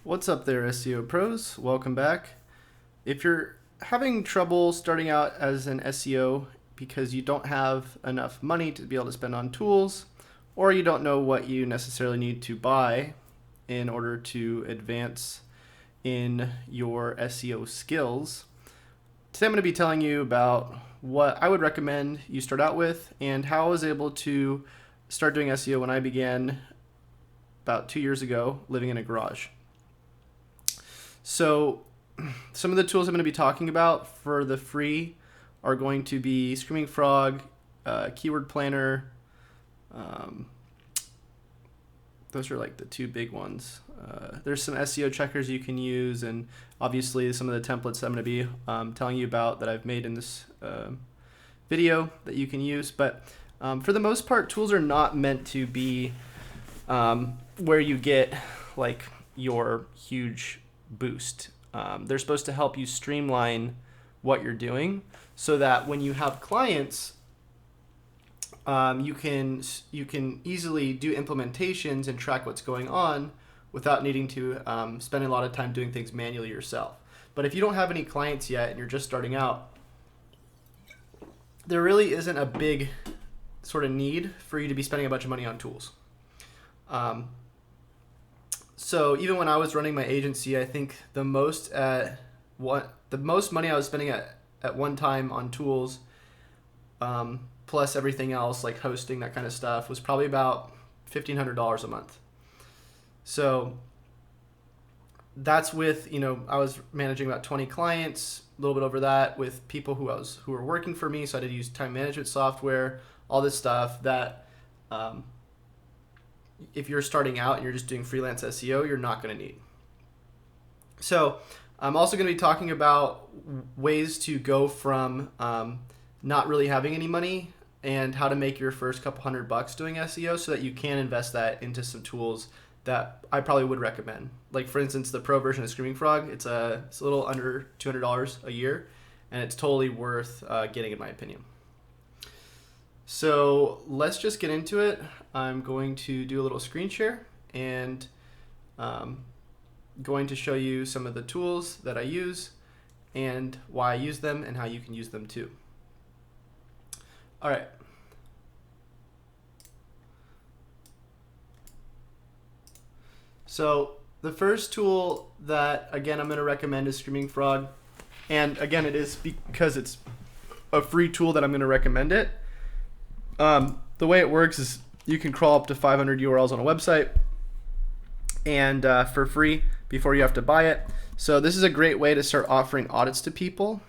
What's up there, SEO pros? Welcome back. If you're having trouble starting out as an SEO because you don't have enough money to be able to spend on tools, or you don't know what you necessarily need to buy in order to advance in your SEO skills, today I'm going to be telling you about what I would recommend you start out with and how I was able to start doing SEO when I began about 2 years ago living in a garage. So some of the tools I'm going to be talking about for the free are going to be Screaming Frog, Keyword Planner. Those are like the two big ones. There's some SEO checkers you can use, and obviously some of the templates I'm going to be telling you about that I've made in this video that you can use. But for the most part, tools are not meant to be where you get like your huge boost. They're supposed to help you streamline what you're doing so that when you have clients, you can easily do implementations and track what's going on without needing to spend a lot of time doing things manually yourself. But if you don't have any clients yet and you're just starting out, there really isn't a big sort of need for you to be spending a bunch of money on tools. So even when I was running my agency, I think the most money I was spending at one time on tools, plus everything else like hosting, that kind of stuff, was probably about $1,500 a month. So that's with, I was managing about 20 clients, a little bit over that, with people who were working for me. So I had to use time management software, all this stuff that if you're starting out and you're just doing freelance SEO, you're not going to need. So I'm also going to be talking about ways to go from not really having any money and how to make your first couple $100 doing SEO so that you can invest that into some tools that I probably would recommend. Like for instance, the pro version of Screaming Frog, it's a little under $200 a year, and it's totally worth getting in my opinion. So let's just get into it. I'm going to do a little screen share and going to show you some of the tools that I use and why I use them and how you can use them too. All right. So the first tool that, again, I'm going to recommend is Screaming Frog. And again, it is because it's a free tool that I'm going to recommend it. The way it works is you can crawl up to 500 URLs on a website and for free before you have to buy it. So this is a great way to start offering audits to people.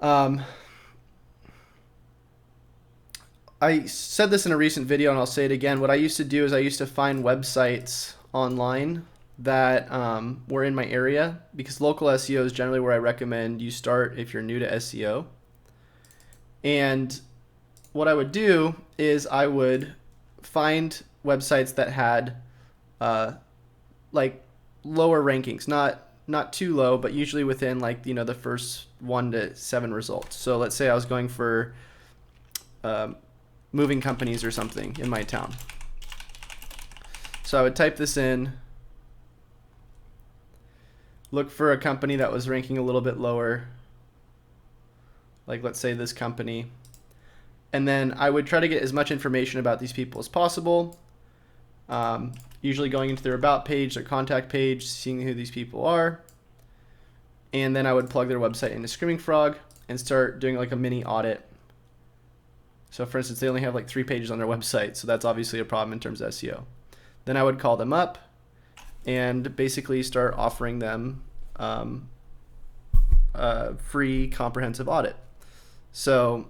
I said this in a recent video and I'll say it again. What I used to do is I used to find websites online that were in my area, because local SEO is generally where I recommend you start if you're new to SEO. And what I would do is I would find websites that had like lower rankings, not too low, but usually within like, the first 1 to 7 results. So let's say I was going for moving companies or something in my town. So I would type this in, look for a company that was ranking a little bit lower, like let's say this company, and then I would try to get as much information about these people as possible, usually going into their about page, their contact page, seeing who these people are, and then I would plug their website into Screaming Frog and start doing like a mini audit. So for instance, they only have like 3 pages on their website, so that's obviously a problem in terms of SEO. Then I would call them up and basically start offering them a free comprehensive audit. So,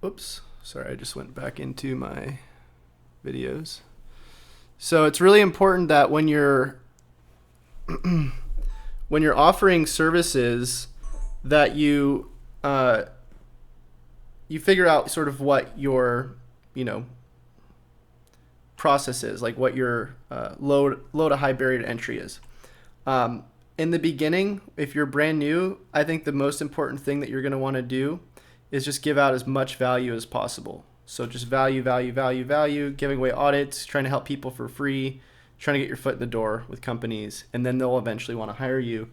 oops, sorry, I just went back into my videos. So it's really important that when you're offering services that you figure out sort of what your process is, like what your low to high barrier to entry is. In the beginning, if you're brand new, I think the most important thing that you're going to want to do is just give out as much value as possible. So just value, value, value, value, giving away audits, trying to help people for free, trying to get your foot in the door with companies, and then they'll eventually want to hire you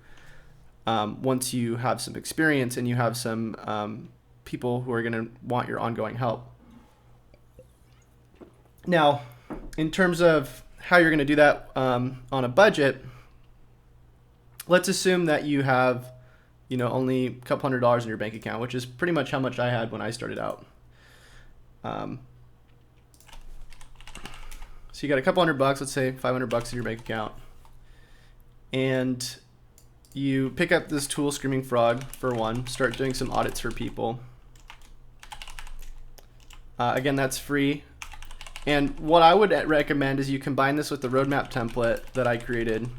once you have some experience and you have some people who are going to want your ongoing help. Now, in terms of how you're going to do that on a budget, let's assume that you have, only a couple $100s in your bank account, which is pretty much how much I had when I started out. So you got a couple $100, let's say $500 in your bank account, and you pick up this tool, Screaming Frog, for one, start doing some audits for people. Again, that's free. And what I would recommend is you combine this with the roadmap template that I created,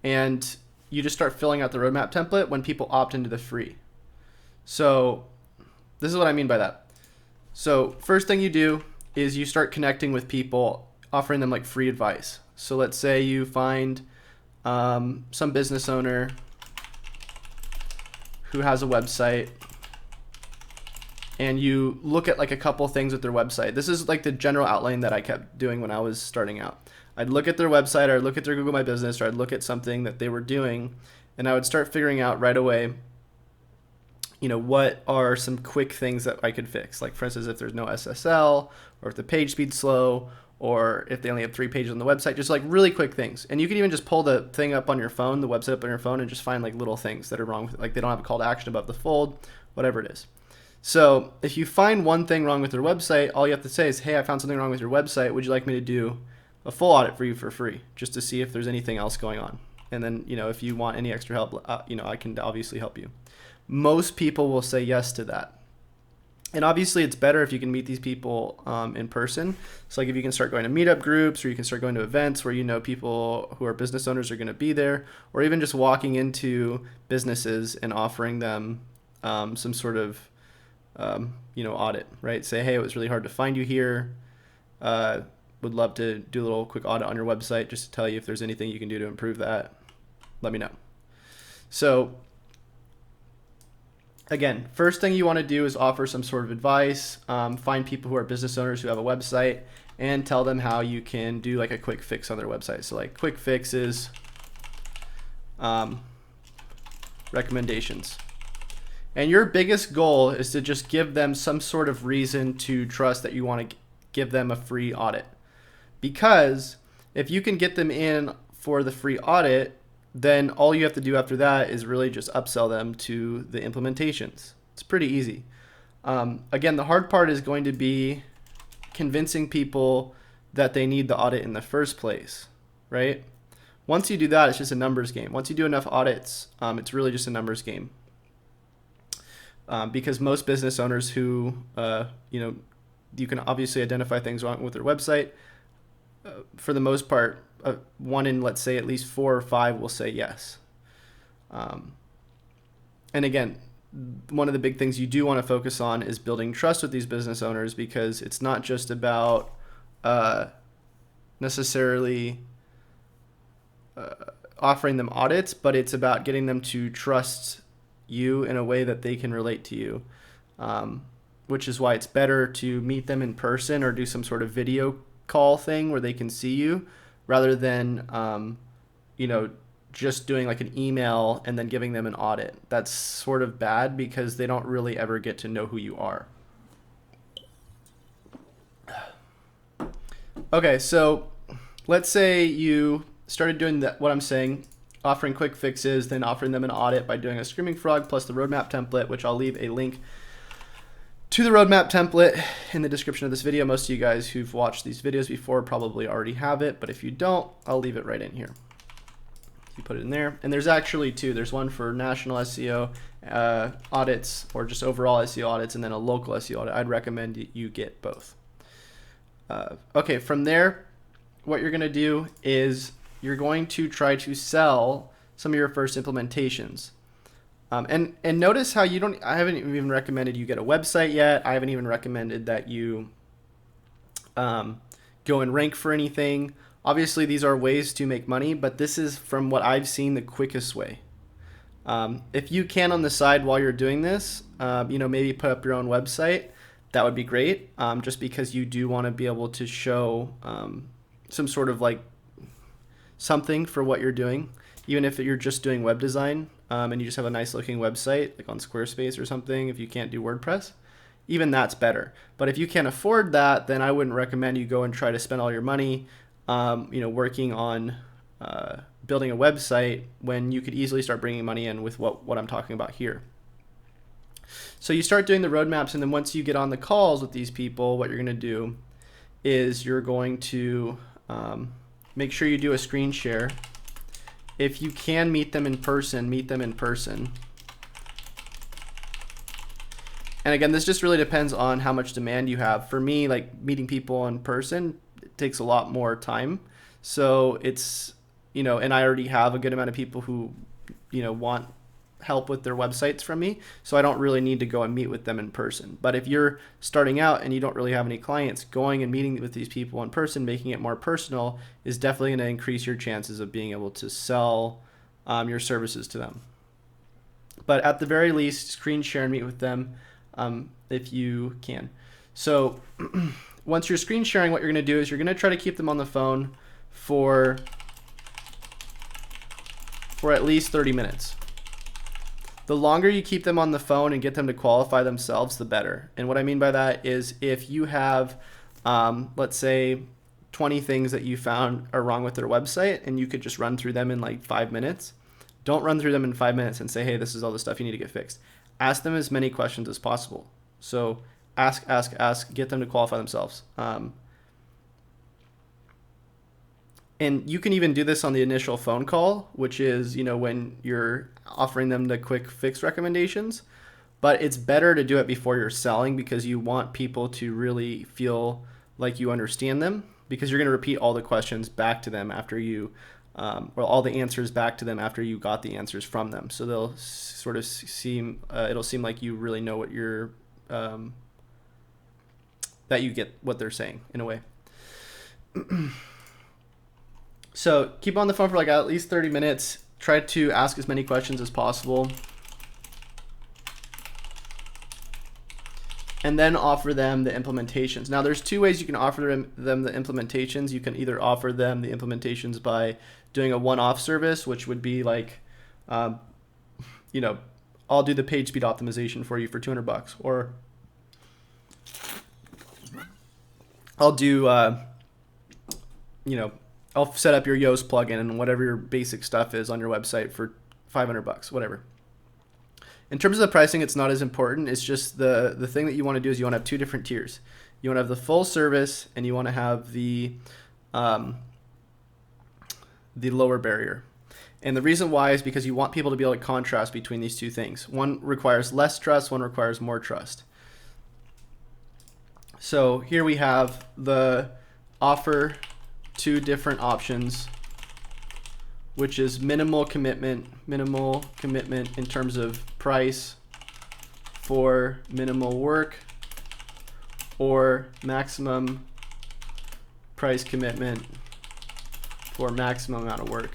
and you just start filling out the roadmap template when people opt into the free. So this is what I mean by that. So first thing you do is you start connecting with people, offering them like free advice. So let's say you find some business owner who has a website, and you look at like a couple things with their website. This is like the general outline that I kept doing when I was starting out. I'd look at their website, or I'd look at their Google My Business, or I'd look at something that they were doing, and I would start figuring out right away, what are some quick things that I could fix? Like, for instance, if there's no SSL, or if the page speed's slow, or if they only have 3 pages on the website, just like really quick things. And you can even just pull the thing up on your phone, the website up on your phone, and just find like little things that are wrong with it. Like they don't have a call to action above the fold, whatever it is. So if you find one thing wrong with their website, all you have to say is, hey, I found something wrong with your website. Would you like me to do a full audit for you for free, just to see if there's anything else going on? And then, if you want any extra help, I can obviously help you. Most people will say yes to that. And obviously it's better if you can meet these people in person. So like if you can start going to meetup groups, or you can start going to events where people who are business owners are going to be there, or even just walking into businesses and offering them some sort of audit, right? Say, hey, it was really hard to find you here. Would love to do a little quick audit on your website just to tell you if there's anything you can do to improve that. Let me know. So again, first thing you want to do is offer some sort of advice, find people who are business owners who have a website, and tell them how you can do like a quick fix on their website. So like quick fixes, recommendations. And your biggest goal is to just give them some sort of reason to trust that you want to give them a free audit. Because if you can get them in for the free audit, then all you have to do after that is really just upsell them to the implementations. It's pretty easy. Again, the hard part is going to be convincing people that they need the audit in the first place, right? Once you do that, it's just a numbers game. Once you do enough audits, it's really just a numbers game. Because most business owners who, you can obviously identify things wrong with their website, for the most part, one in, let's say, at least 4 or 5 will say yes. And again, one of the big things you do want to focus on is building trust with these business owners, because it's not just about necessarily offering them audits, but it's about getting them to trust you in a way that they can relate to you, which is why it's better to meet them in person or do some sort of video call thing where they can see you, rather than just doing like an email and then giving them an audit. That's sort of bad because they don't really ever get to know who you are. Okay, so let's say you started doing what I'm saying, offering quick fixes, then offering them an audit by doing a Screaming Frog plus the roadmap template, which I'll leave a link to the roadmap template in the description of this video. Most of you guys who've watched these videos before probably already have it, but if you don't, I'll leave it right in here. You put it in there. And there's actually 2. There's one for national SEO audits, or just overall SEO audits, and then a local SEO audit. I'd recommend you get both. Okay, from there, what you're going to do is you're going to try to sell some of your first implementations. And notice how I haven't even recommended you get a website yet. I haven't even recommended that you go and rank for anything. Obviously, these are ways to make money, but this is, from what I've seen, the quickest way. If you can on the side while you're doing this, maybe put up your own website, that would be great, just because you do want to be able to show some sort of like something for what you're doing, even if you're just doing web design and you just have a nice looking website like on Squarespace or something. If you can't do WordPress, even that's better. But if you can't afford that, then I wouldn't recommend you go and try to spend all your money working on building a website when you could easily start bringing money in with what I'm talking about here. So you start doing the roadmaps, and then once you get on the calls with these people, what you're going to do is you're going to make sure you do a screen share. If you can meet them in person, meet them in person. And again, this just really depends on how much demand you have. For me, like meeting people in person, it takes a lot more time. So it's, and I already have a good amount of people who, want help with their websites from me. So I don't really need to go and meet with them in person. But if you're starting out and you don't really have any clients, going and meeting with these people in person, making it more personal, is definitely going to increase your chances of being able to sell your services to them. But at the very least, screen share and meet with them if you can. So once you're screen sharing, what you're going to do is you're going to try to keep them on the phone for at least 30 minutes. The longer you keep them on the phone and get them to qualify themselves, the better. And what I mean by that is if you have, let's say, 20 things that you found are wrong with their website and you could just run through them in like 5 minutes, don't run through them in 5 minutes and say, hey, this is all the stuff you need to get fixed. Ask them as many questions as possible. So ask, get them to qualify themselves. And you can even do this on the initial phone call, which is, when you're offering them the quick fix recommendations. But it's better to do it before you're selling, because you want people to really feel like you understand them, because you're going to repeat all the questions back to them after you, or all the answers back to them after you got the answers from them. So they'll sort of it'll seem like you really know what you're, that you get what they're saying in a way. So keep on the phone for like at least 30 minutes. Try to ask as many questions as possible. And then offer them the implementations. Now there's two ways you can offer them the implementations. You can either offer them the implementations by doing a one-off service, which would be like, I'll do the page speed optimization for you for $200, or I'll do, I'll set up your Yoast plugin and whatever your basic stuff is on your website for $500, whatever. In terms of the pricing, it's not as important. It's just the thing that you want to do is you want to have two different tiers. You want to have the full service, and you want to have the lower barrier. And the reason why is because you want people to be able to contrast between these two things. One requires less trust, one requires more trust. So here we have the offer two different options, which is minimal commitment in terms of price for minimal work, or maximum price commitment for maximum amount of work.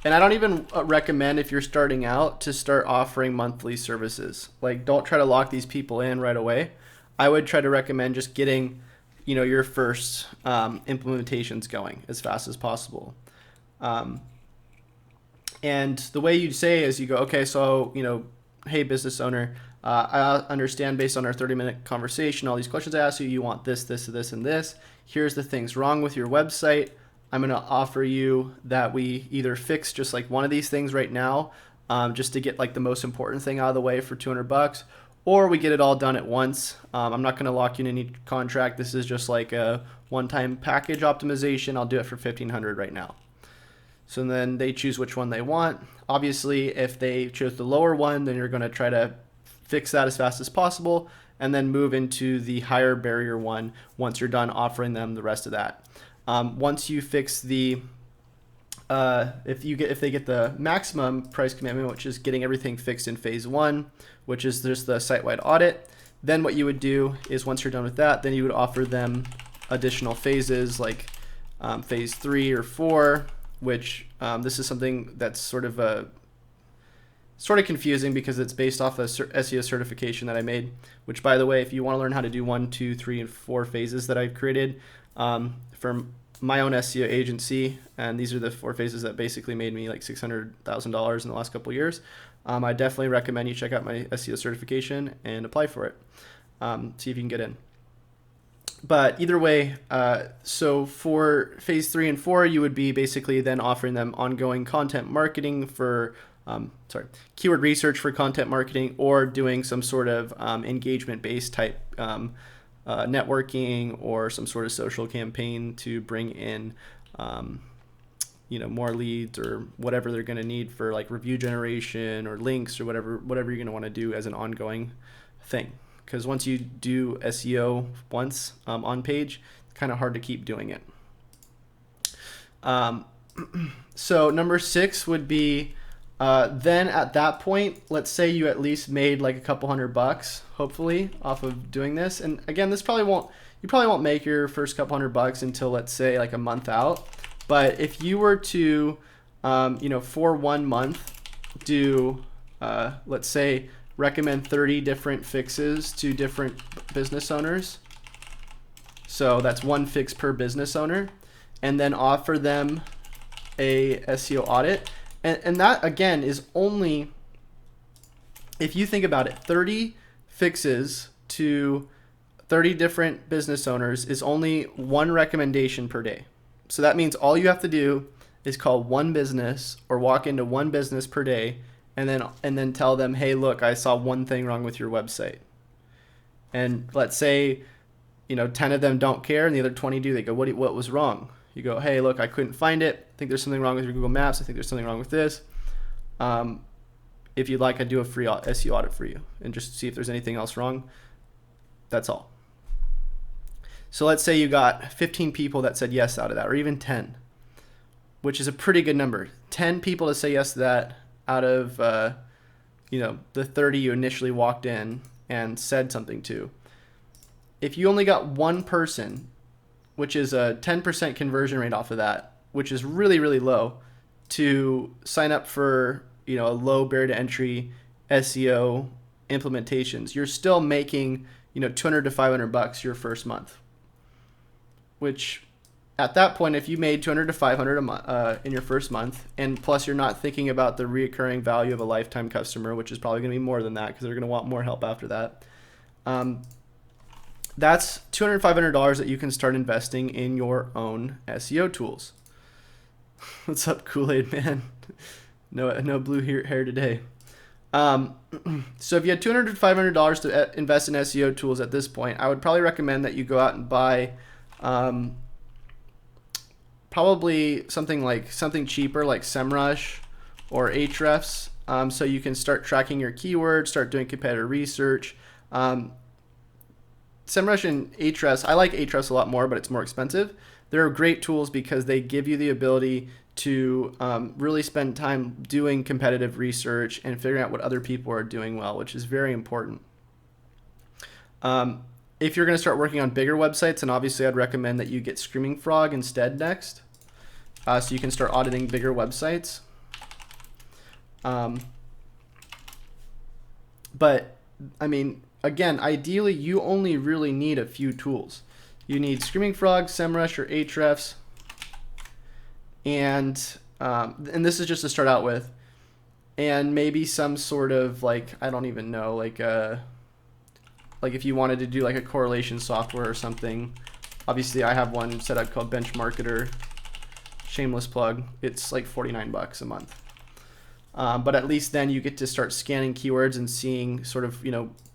And I don't even recommend, if you're starting out, to start offering monthly services. Like, don't try to lock these people in right away. I would try to recommend just getting your first implementations going as fast as possible. And the way you'd say is you go, okay, so, hey, business owner, I understand based on our 30-minute conversation, all these questions I asked you, you want this, this, this, and this. Here's the things wrong with your website. I'm going to offer you that we either fix just like one of these things right now, just to get like the most important thing out of the way for $200, or we get it all done at once. I'm not going to lock you in any contract. This is just like a one-time package optimization. I'll do it for $1,500 right now. So then they choose which one they want. Obviously, if they chose the lower one, then you're going to try to fix that as fast as possible, and then move into the higher barrier one once you're done offering them the rest of that. Once you fix the if they get the maximum price commitment, which is getting everything fixed in phase 1, which is just the site-wide audit, then what you would do is, once you're done with that, then you would offer them additional phases like phase 3 or 4, which this is something that's sort of sort of confusing because it's based off a SEO certification that I made, which, by the way, if you want to learn how to do 1, 2, 3, and 4 phases that I've created for my own SEO agency, and these are the 4 phases that basically made me like $600,000 in the last couple of years, I definitely recommend you check out my SEO certification and apply for it. See if you can get in. But either way, so for phase 3 and 4, you would be basically then offering them ongoing content marketing for, keyword research for content marketing, or doing some sort of engagement-based type networking or some sort of social campaign to bring in, more leads or whatever they're going to need for like review generation or links or whatever you're going to want to do as an ongoing thing. Because once you do SEO once on page, it's kind of hard to keep doing it. So number 6 would be then at that point, let's say you at least made like a couple $100, hopefully, off of doing this. And again, you probably won't make your first couple $100 until, let's say, like a month out. But if you were to, for 1 month, do, let's say, recommend 30 different fixes to different business owners. So that's 1 fix per business owner, and then offer them a SEO audit. And that, again, is only, if you think about it, 30 fixes to 30 different business owners is only 1 recommendation per day. So that means all you have to do is call 1 business or walk into 1 business per day, and then tell them, hey, look, I saw 1 thing wrong with your website. And let's say, 10 of them don't care and the other 20 do. They go, what was wrong? You go, hey, look, I couldn't find it. I think there's something wrong with your Google Maps. I think there's something wrong with this. If you'd like, I'd do a free SEO audit for you and just see if there's anything else wrong. That's all. So let's say you got 15 people that said yes out of that, or even 10, which is a pretty good number. 10 people to say yes to that out of the 30 you initially walked in and said something to. If you only got 1 person, which is a 10% conversion rate off of that, which is really, really low, to sign up for a low barrier to entry SEO implementations, you're still making $200 to $500 your first month. Which, at that point, if you made $200 to $500 a month in your first month, and plus you're not thinking about the recurring value of a lifetime customer, which is probably going to be more than that because they're going to want more help after that. That's $200, $500 that you can start investing in your own SEO tools. What's up, Kool-Aid man? No blue hair today. So if you had $200 to $500 to invest in SEO tools at this point, I would probably recommend that you go out and buy probably something cheaper like SEMrush or Ahrefs, so you can start tracking your keywords, start doing competitor research. SEMrush and Ahrefs, I like Ahrefs a lot more, but it's more expensive. They're great tools because they give you the ability to really spend time doing competitive research and figuring out what other people are doing well, which is very important. If you're going to start working on bigger websites, then obviously I'd recommend that you get Screaming Frog instead next, so you can start auditing bigger websites. But I mean, again, ideally you only really need a few tools. You need Screaming Frog, SEMrush, or Ahrefs, and this is just to start out with, and maybe some sort of I don't even know, like if you wanted to do like a correlation software or something. Obviously I have one set up called Benchmarketer, shameless plug. It's like $49 a month. But at least then you get to start scanning keywords and seeing sort of,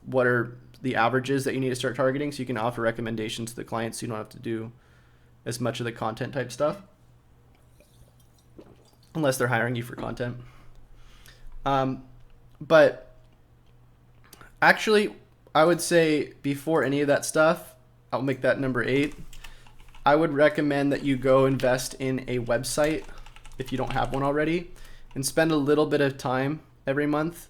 what are the averages that you need to start targeting, so you can offer recommendations to the clients so you don't have to do as much of the content type stuff, unless they're hiring you for content. But actually, I would say before any of that stuff, I'll make that number 8. I would recommend that you go invest in a website if you don't have one already, and spend a little bit of time every month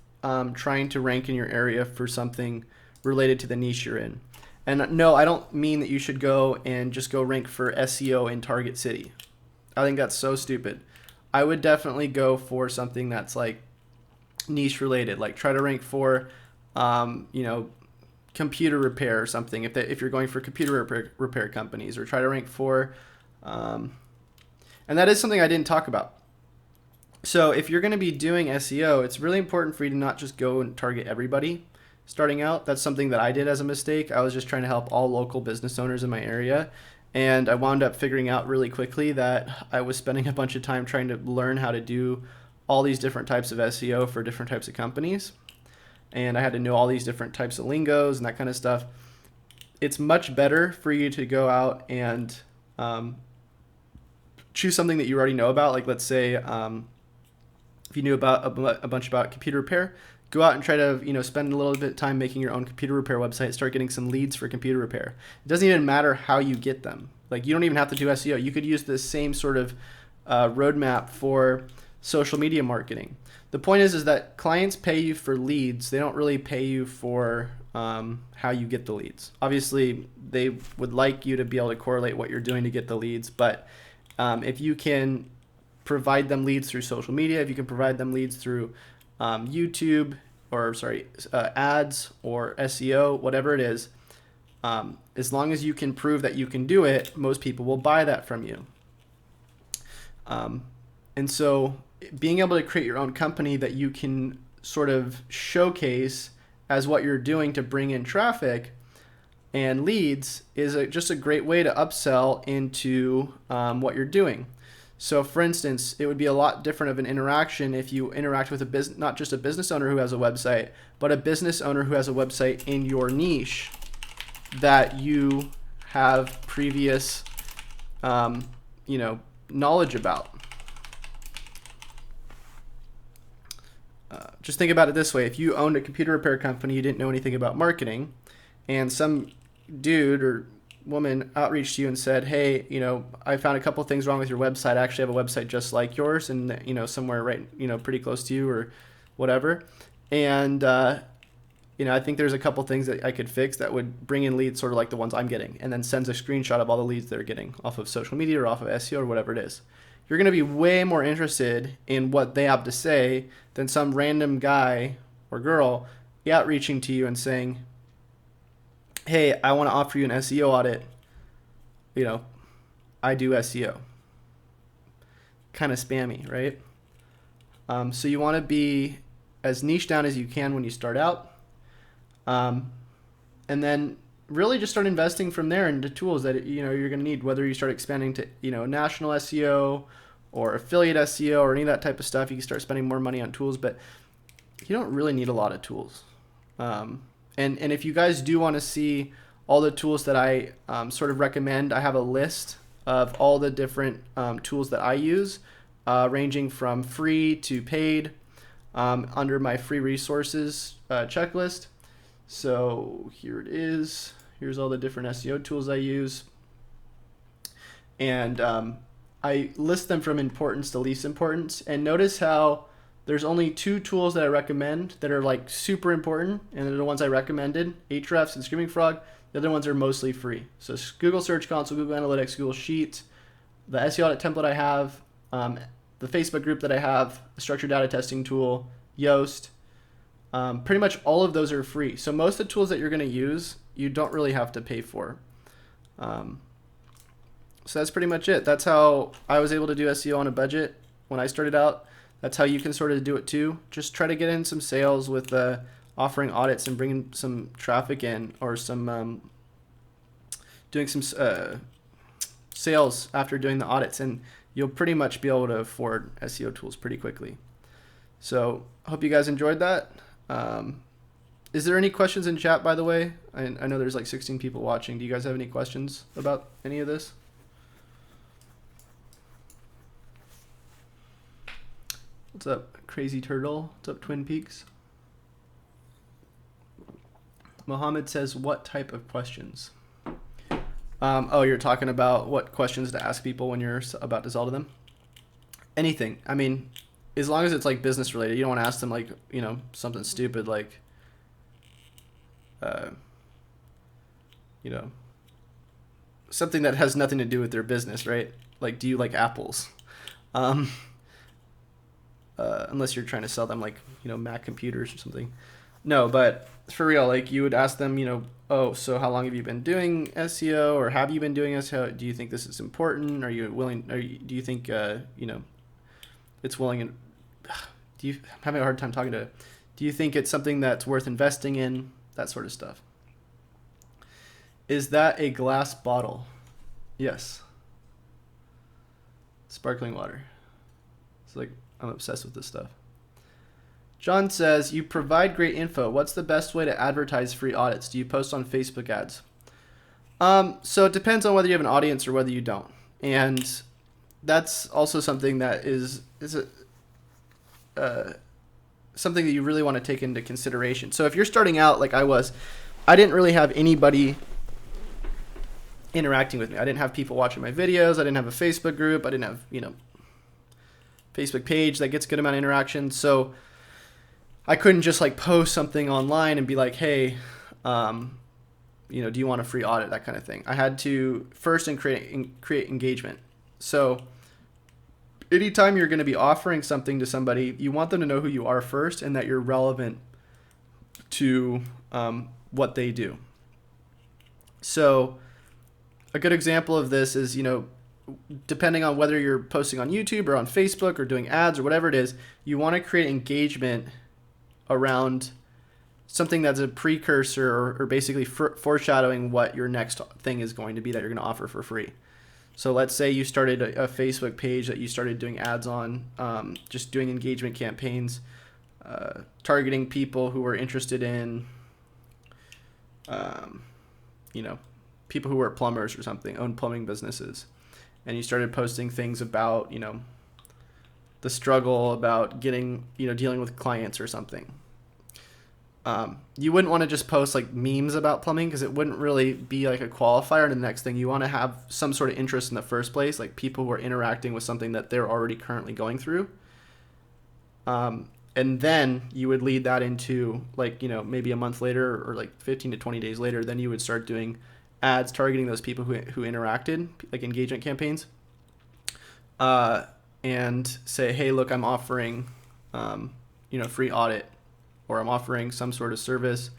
trying to rank in your area for something related to the niche you're in. And no, I don't mean that you should go and just go rank for SEO in Target City. I think that's so stupid. I would definitely go for something that's like niche related, like try to rank for, computer repair or something. If you're going for computer repair companies, or try to rank for, and that is something I didn't talk about. So if you're going to be doing SEO, it's really important for you to not just go and target everybody starting out. That's something that I did as a mistake. I was just trying to help all local business owners in my area. And I wound up figuring out really quickly that I was spending a bunch of time trying to learn how to do all these different types of SEO for different types of companies. And I had to know all these different types of lingos and that kind of stuff. It's much better for you to go out and choose something that you already know about. Like, let's say if you knew about a bunch about computer repair, go out and try to spend a little bit of time making your own computer repair website. Start getting some leads for computer repair. It doesn't even matter how you get them. Like, you don't even have to do SEO. You could use this same sort of roadmap for social media marketing. The point is that clients pay you for leads. They don't really pay you for how you get the leads. Obviously, they would like you to be able to correlate what you're doing to get the leads, but if you can provide them leads through social media, if you can provide them leads through YouTube, ads or SEO, whatever it is, as long as you can prove that you can do it, most people will buy that from you. And so being able to create your own company that you can sort of showcase as what you're doing to bring in traffic and leads is just a great way to upsell into what you're doing. So for instance, it would be a lot different of an interaction if you interact with not just a business owner who has a website, but a business owner who has a website in your niche that you have previous, knowledge about. Just think about it this way. If you owned a computer repair company, you didn't know anything about marketing, and some dude or woman outreached to you and said, hey, I found a couple things wrong with your website. I actually have a website just like yours and, somewhere right, pretty close to you or whatever. And, I think there's a couple things that I could fix that would bring in leads sort of like the ones I'm getting, and then sends a screenshot of all the leads they're getting off of social media or off of SEO or whatever it is. You're going to be way more interested in what they have to say than some random guy or girl outreaching to you and saying, hey, I want to offer you an SEO audit. I do SEO. Kind of spammy, right? So you want to be as niche down as you can when you start out. And then really just start investing from there into tools that you're going to need, whether you start expanding to national SEO or affiliate SEO or any of that type of stuff. You can start spending more money on tools, but you don't really need a lot of tools. And if you guys do want to see all the tools that I sort of recommend, I have a list of all the different tools that I use, ranging from free to paid, under my free resources checklist. So here it is. Here's all the different SEO tools I use. And I list them from importance to least importance. And notice how there's only 2 tools that I recommend that are like super important, and they're the ones I recommended, Ahrefs and Screaming Frog. The other ones are mostly free. So Google Search Console, Google Analytics, Google Sheets, the SEO audit template I have, the Facebook group that I have, the structured data testing tool, Yoast. Pretty much all of those are free. So most of the tools that you're going to use, you don't really have to pay for. So that's pretty much it. That's how I was able to do SEO on a budget when I started out. That's how you can sort of do it too. Just try to get in some sales with offering audits and bringing some traffic in, or some doing some sales after doing the audits, and you'll pretty much be able to afford SEO tools pretty quickly. So I hope you guys enjoyed that. Is there any questions in chat, by the way? I know there's like 16 people watching. Do you guys have any questions about any of this? What's up, Crazy Turtle? What's up, Twin Peaks? Mohammed says, what type of questions? Oh, you're talking about what questions to ask people when you're about to sell to them? Anything. I mean, as long as it's like business related. You don't want to ask them like, something stupid like, something that has nothing to do with their business, right? Like, do you like apples? unless you're trying to sell them like, Mac computers or something. No, but for real, like you would ask them, oh, so how long have you been doing SEO, or have you been doing SEO? Do you think this is important? Are you willing? Do you think it's willing? And I'm having a hard time talking to. Do you think it's something that's worth investing in? That sort of stuff. Is that a glass bottle? Yes. Sparkling water. It's like I'm obsessed with this stuff. John says, you provide great info. What's the best way to advertise free audits? Do you post on Facebook ads? So it depends on whether you have an audience or whether you don't. And that's also something that is something that you really want to take into consideration. So if you're starting out like I was, I didn't really have anybody interacting with me. I didn't have people watching my videos. I didn't have a Facebook group. I didn't have, Facebook page that gets a good amount of interaction. So I couldn't just like post something online and be like, hey, do you want a free audit? That kind of thing. I had to first create engagement. So anytime you're going to be offering something to somebody, you want them to know who you are first and that you're relevant to what they do. So a good example of this is, depending on whether you're posting on YouTube or on Facebook or doing ads or whatever it is, you want to create engagement around something that's a precursor or basically foreshadowing what your next thing is going to be that you're going to offer for free. So let's say you started a Facebook page that you started doing ads on, just doing engagement campaigns, targeting people who are interested in, people who are plumbers or something, own plumbing businesses. And you started posting things about, the struggle about getting, dealing with clients or something. You wouldn't want to just post like memes about plumbing because it wouldn't really be like a qualifier to the next thing. You want to have some sort of interest in the first place, like people who are interacting with something that they're already currently going through. And then you would lead that into like, maybe a month later or like 15 to 20 days later, then you would start doing ads targeting those people who interacted, like engagement campaigns, and say, hey, look, I'm offering, free audit, or I'm offering some sort of service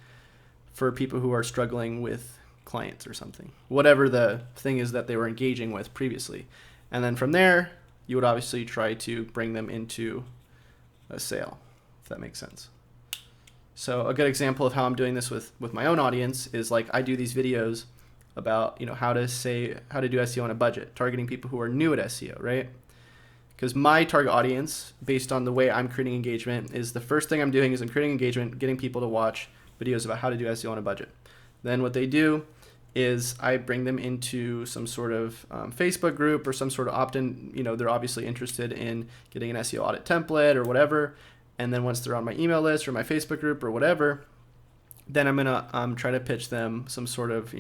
for people who are struggling with clients or something, whatever the thing is that they were engaging with previously. And then from there, you would obviously try to bring them into a sale, if that makes sense. So a good example of how I'm doing this with my own audience is like I do these videos about, how to do SEO on a budget, targeting people who are new at SEO, right? Because my target audience, based on the way I'm creating engagement, is the first thing I'm doing is I'm creating engagement, getting people to watch videos about how to do SEO on a budget. Then what they do is I bring them into some sort of Facebook group or some sort of opt-in. They're obviously interested in getting an SEO audit template or whatever. And then once they're on my email list or my Facebook group or whatever, then I'm going to try to pitch them some sort of,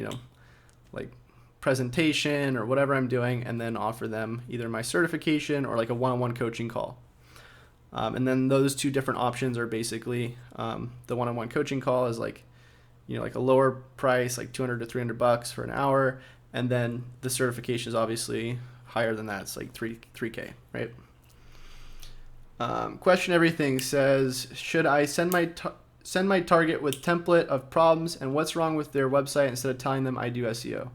like presentation or whatever I'm doing, and then offer them either my certification or like a one-on-one coaching call. And then those two different options are basically the one-on-one coaching call is like, like a lower price, like $200 to $300 for an hour. And then the certification is obviously higher than that. It's like $3K, right? Question Everything says, should I send my target with template of problems and what's wrong with their website instead of telling them I do SEO?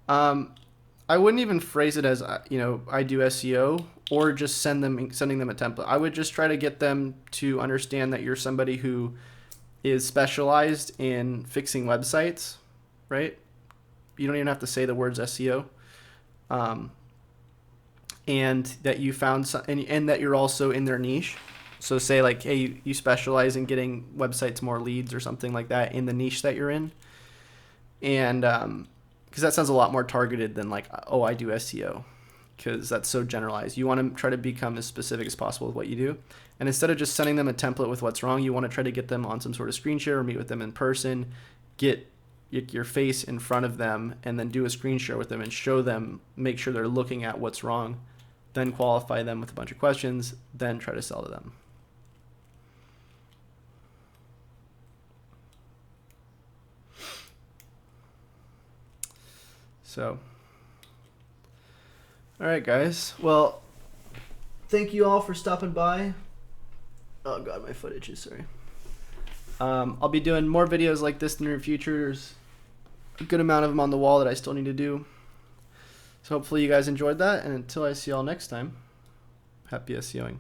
I wouldn't even phrase it as, I do SEO, or just sending them a template. I would just try to get them to understand that you're somebody who is specialized in fixing websites, right? You don't even have to say the words SEO. And that you found and that you're also in their niche. So say like, hey, you specialize in getting websites more leads or something like that in the niche that you're in. And because that sounds a lot more targeted than like, oh, I do SEO, because that's so generalized. You want to try to become as specific as possible with what you do. And instead of just sending them a template with what's wrong, you want to try to get them on some sort of screen share or meet with them in person, get your face in front of them, and then do a screen share with them and show them, make sure they're looking at what's wrong, then qualify them with a bunch of questions, then try to sell to them. So, all right, guys. Well, thank you all for stopping by. Oh god, my foot itches, sorry. I'll be doing more videos like this in the near future. There's a good amount of them on the wall that I still need to do. So hopefully you guys enjoyed that, and until I see y'all next time, happy SEOing.